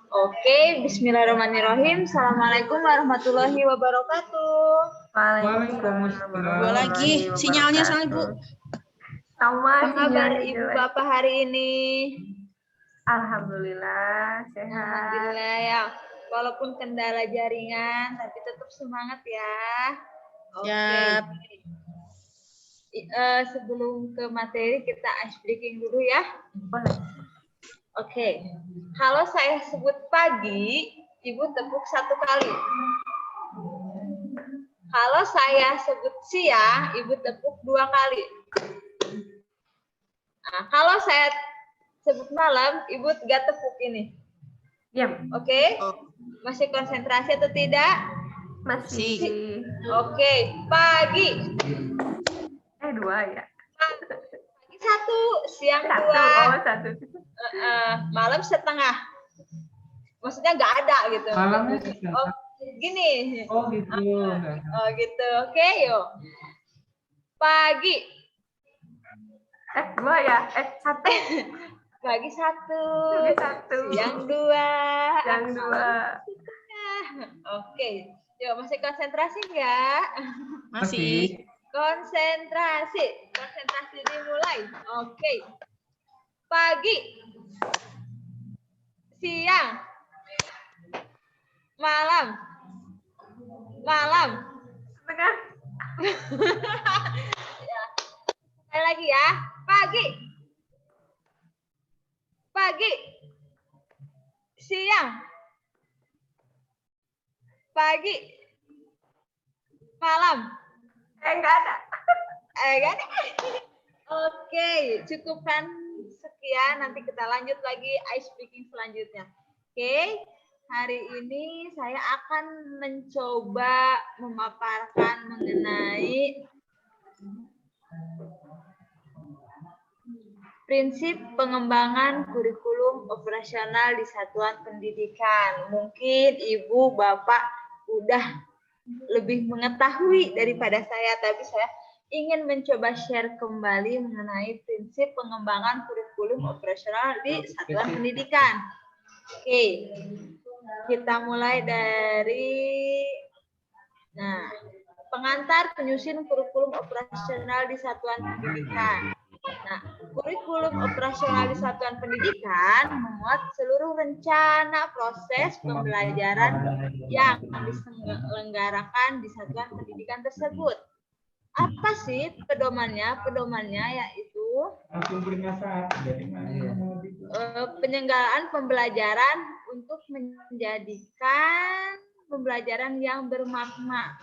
Oke, bismillahirrahmanirrahim. Assalamualaikum warahmatullahi wabarakatuh. Waalaikumsalam. Dua lagi sinyalnya soalnya Bu. Apa kabar Ibu Bapak hari ini? Alhamdulillah sehat. Alhamdulillah ya. Walaupun kendala jaringan, tapi tetap semangat ya. Oke. Sebelum ke materi kita ice breaking dulu ya. Boleh. Oke. Kalau saya sebut pagi, Ibu tepuk 1 kali. Kalau saya sebut siang, Ibu tepuk 2 kali. Nah, kalau saya sebut malam, Ibu 3 tepuk ini. Diam. Oke? Masih konsentrasi atau tidak? Masih. Oke, pagi. 2 ya. Pagi 1, siang 2. Oh, 1. Malam setengah. Maksudnya nggak ada gitu. Malamnya setengah. Oh, gini. Oh gitu. Oh gitu. Oke, yuk. Pagi. 2 ya. 1. Pagi 1. Siang 2. Siang 2. Oke. Yuk, masih konsentrasi nggak? Masih. Konsentrasi dimulai. Oke. Pagi, siang, malam, Setengah. Ya. Sekali lagi ya. Pagi, siang, malam. Enggak ada. Kan? Oke, cukupkan sekian. Nanti kita lanjut lagi ice breaking selanjutnya. Oke, hari ini saya akan mencoba memaparkan mengenai prinsip pengembangan kurikulum operasional di satuan pendidikan. Mungkin Ibu, Bapak udah lebih mengetahui daripada saya, tapi saya ingin mencoba share kembali mengenai prinsip pengembangan kurikulum operasional di satuan pendidikan. Oke, kita mulai dari pengantar penyusun kurikulum operasional di satuan pendidikan. Nah, kurikulum operasional di satuan pendidikan memuat seluruh rencana proses pembelajaran yang diselenggarakan di satuan pendidikan tersebut. Apa sih pedomannya? Pedomannya yaitu penyelenggaraan pembelajaran untuk menjadikan pembelajaran yang bermakna.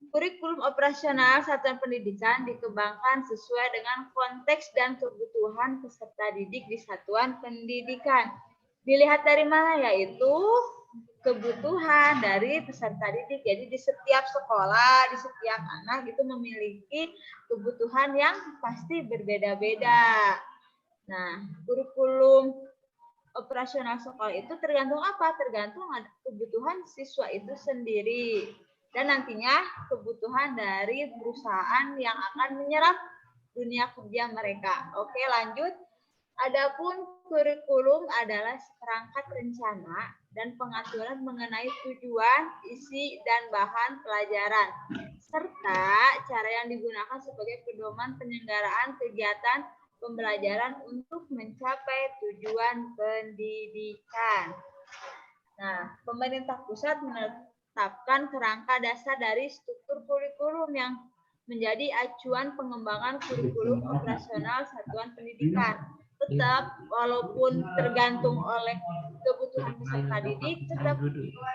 Kurikulum operasional satuan pendidikan dikembangkan sesuai dengan konteks dan kebutuhan peserta didik di satuan pendidikan. Dilihat dari mana? Yaitu kebutuhan dari peserta didik. Jadi di setiap sekolah, di setiap anak itu memiliki kebutuhan yang pasti berbeda-beda. Nah, kurikulum operasional sekolah itu tergantung apa? Tergantung kebutuhan siswa itu sendiri. Dan nantinya kebutuhan dari perusahaan yang akan menyerap dunia kerja mereka. Oke, lanjut. Adapun kurikulum adalah seperangkat rencana dan pengaturan mengenai tujuan, isi, dan bahan pelajaran, serta cara yang digunakan sebagai pedoman penyelenggaraan kegiatan pembelajaran untuk mencapai tujuan pendidikan. Nah, pemerintah pusat menetapkan kerangka dasar dari struktur kurikulum yang menjadi acuan pengembangan kurikulum operasional satuan pendidikan. Tetap, walaupun tergantung oleh kebutuhan peserta didik, tetap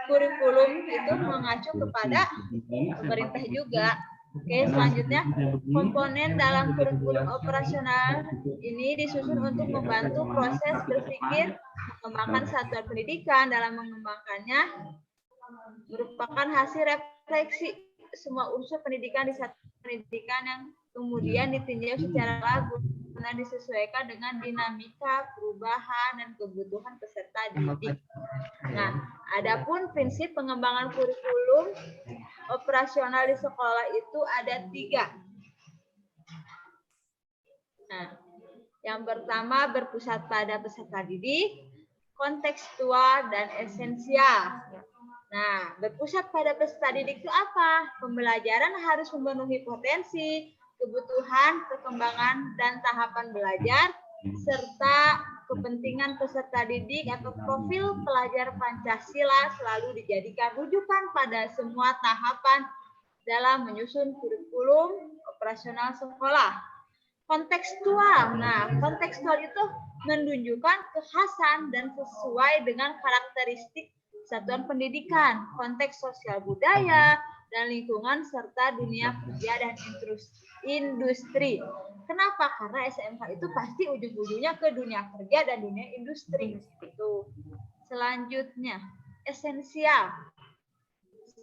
kurikulum itu mengacu kepada pemerintah juga. Oke, selanjutnya komponen dalam kurikulum operasional ini disusun untuk membantu proses berpikir mengembangkan satuan pendidikan. Dalam mengembangkannya merupakan hasil refleksi semua unsur pendidikan di satuan pendidikan yang kemudian ditinjau secara lagu dan disesuaikan dengan dinamika, perubahan, dan kebutuhan peserta didik. Nah, adapun prinsip pengembangan kurikulum operasional di sekolah itu ada 3. Nah, Yang pertama berpusat pada peserta didik, kontekstual, dan esensial. Nah, berpusat pada peserta didik itu apa? Pembelajaran harus memenuhi potensi, kebutuhan, perkembangan, dan tahapan belajar, serta kepentingan peserta didik atau profil pelajar Pancasila selalu dijadikan rujukan pada semua tahapan dalam menyusun kurikulum operasional sekolah. Kontekstual. Nah, kontekstual itu menunjukkan kekhasan dan sesuai dengan karakteristik satuan pendidikan, konteks sosial budaya, dan lingkungan, serta dunia kerja dan industri. Kenapa? Karena SMK itu pasti ujung-ujungnya ke dunia kerja dan dunia industri. Itu. Selanjutnya, esensial.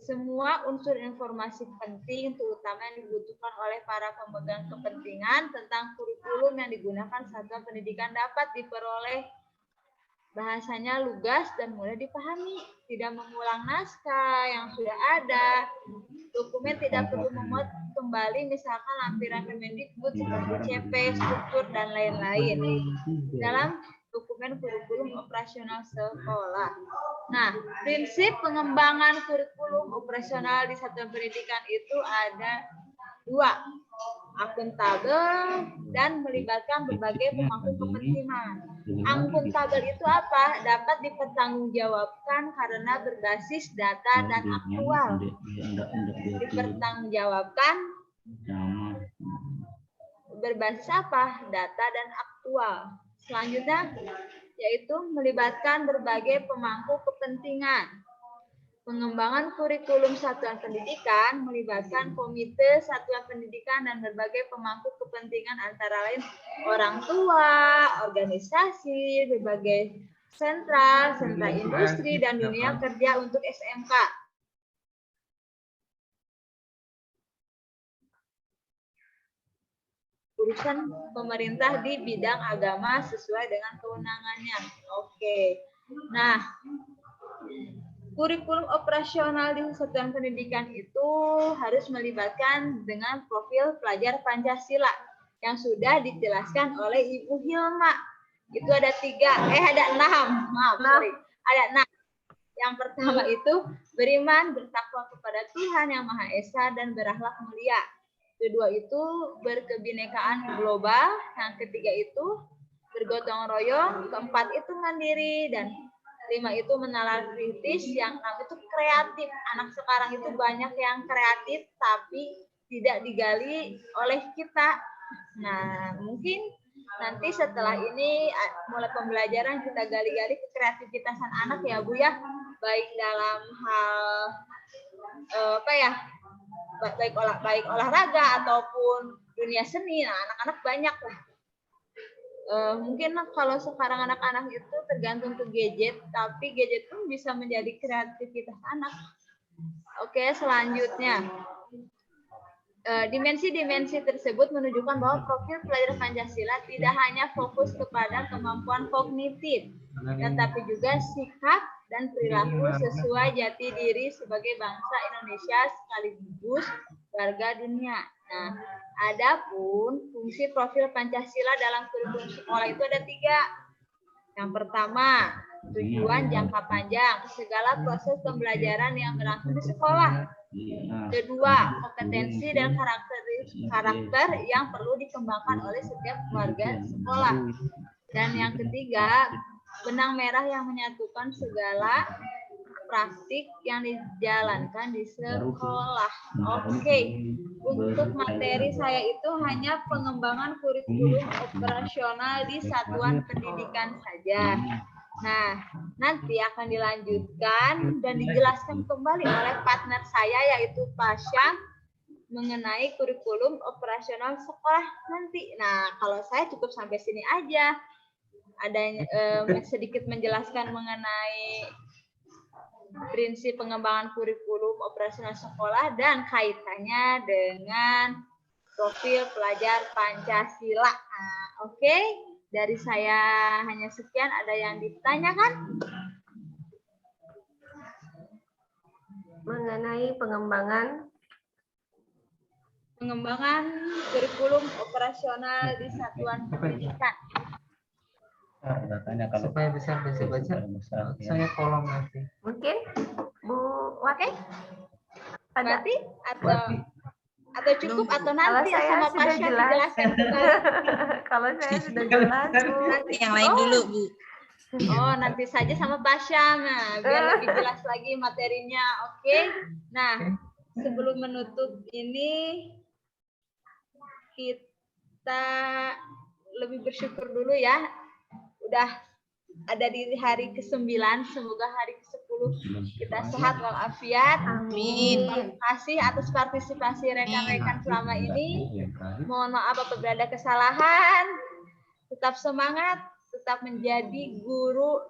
Semua unsur informasi penting, terutama yang dibutuhkan oleh para pemegang kepentingan tentang kurikulum yang digunakan satuan pendidikan dapat diperoleh. Bahasanya lugas dan mudah dipahami, tidak mengulang naskah yang sudah ada. Dokumen tidak perlu memuat kembali, misalkan lampiran Kemendikbud seperti CP, struktur, dan lain-lain. Dalam dokumen kurikulum operasional sekolah. Nah, prinsip pengembangan kurikulum operasional di satuan pendidikan itu ada 2. Akuntabel dan melibatkan berbagai pemangku kepentingan. Akuntabel itu apa? Dapat dipertanggungjawabkan karena berbasis data dan aktual. Dipertanggungjawabkan berbasis apa? Data dan aktual. Selanjutnya yaitu melibatkan berbagai pemangku kepentingan. Pengembangan kurikulum satuan pendidikan melibatkan komite satuan pendidikan dan berbagai pemangku kepentingan antara lain orang tua, organisasi, berbagai sentra industri, dan dunia kerja untuk SMK. Urusan pemerintah di bidang agama sesuai dengan kewenangannya. Oke. Nah, kurikulum operasional di satuan pendidikan itu harus melibatkan dengan profil pelajar Pancasila yang sudah dijelaskan oleh Ibu Hilma. Itu ada 6. Ada 6. Yang pertama itu beriman, bertakwa kepada Tuhan Yang Maha Esa, dan berakhlak mulia. Kedua itu berkebinekaan global. Yang ketiga itu bergotong royong. Keempat itu mandiri. Dan 5 itu menalar kritis. Yang 6 itu kreatif. Anak sekarang itu banyak yang kreatif tapi tidak digali oleh kita. Nah, mungkin nanti setelah ini mulai pembelajaran kita gali-gali kreativitasan anak ya Bu ya, baik dalam hal baik olahraga ataupun dunia seni. Nah, anak-anak banyak lah. Mungkin kalau sekarang anak-anak itu tergantung ke gadget, tapi gadget pun bisa menjadi kreativitas anak. Oke, selanjutnya. Dimensi-dimensi tersebut menunjukkan bahwa profil pelajar Pancasila tidak hanya fokus kepada kemampuan kognitif, tetapi juga sikap dan perilaku sesuai jati diri sebagai bangsa Indonesia sekaligus warga dunia. Nah, adapun fungsi profil Pancasila dalam kurikulum sekolah itu ada 3. Yang pertama, tujuan jangka panjang, segala proses pembelajaran yang berlangsung di sekolah. Kedua, kompetensi dan karakter yang perlu dikembangkan oleh setiap keluarga sekolah. Dan yang ketiga, benang merah yang menyatukan segala praktik yang dijalankan di sekolah. Oke, untuk materi saya itu hanya pengembangan kurikulum operasional di satuan pendidikan saja. Nah, nanti akan dilanjutkan dan dijelaskan kembali oleh partner saya yaitu Pasha mengenai kurikulum operasional sekolah nanti. Nah, kalau saya cukup sampai sini aja. Ada sedikit menjelaskan mengenai prinsip pengembangan kurikulum operasional sekolah dan kaitannya dengan profil pelajar Pancasila. Nah, oke. Dari saya hanya sekian. Ada yang ditanyakan? Mengenai pengembangan kurikulum operasional di satuan pendidikan. Datanya kalau supaya bisa baca. Saya kolom nanti. Mungkin Bu Wati ada. Berarti atau cukup atau Kalau nanti ya saya sama sudah Pasha jelas. dijelaskan kembali. Kalau saya sudah jelas, Bu. Yang lain dulu, Bu. Oh, nanti saja sama Pasha, nah, biar lebih jelas lagi materinya. Oke. Nah, sebelum menutup ini, kita lebih bersyukur dulu ya. Udah ada di hari ke-9, semoga hari ke-10 kita sehat walafiat. Amin. Terima kasih atas partisipasi rekan-rekan selama ini. Mohon maaf apabila ada kesalahan. Tetap semangat, tetap menjadi guru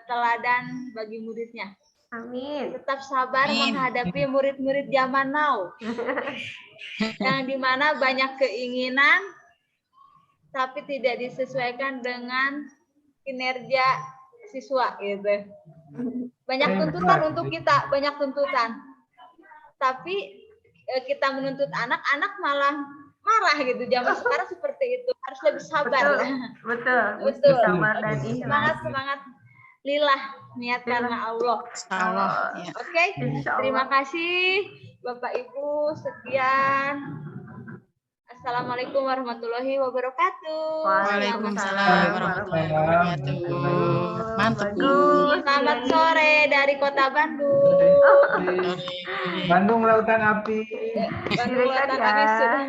teladan bagi muridnya. Amin. Tetap sabar Amin. menghadapi murid-murid zaman now. Yang dimana banyak keinginan, tapi tidak disesuaikan dengan kinerja siswa gitu. Banyak tuntutan untuk kita, banyak tuntutan. Tapi kita menuntut anak-anak malah marah gitu. Zaman sekarang seperti itu. Harus lebih sabar. Betul. Betul. Sabar dan Semangat, ikhlas. semangat. Lillah, niat karena Allah. Insyaallah. Ya. Oke, Insya terima Allah. kasih Bapak Ibu. Sekian. Assalamualaikum warahmatullahi wabarakatuh. Waalaikumsalam warahmatullahi wabarakatuh. Mantap, Bu. Bagus. Selamat sore dari Kota Bandung. Sore. Bandung Lautan Api. Bandung Lautan ya. Api sudah.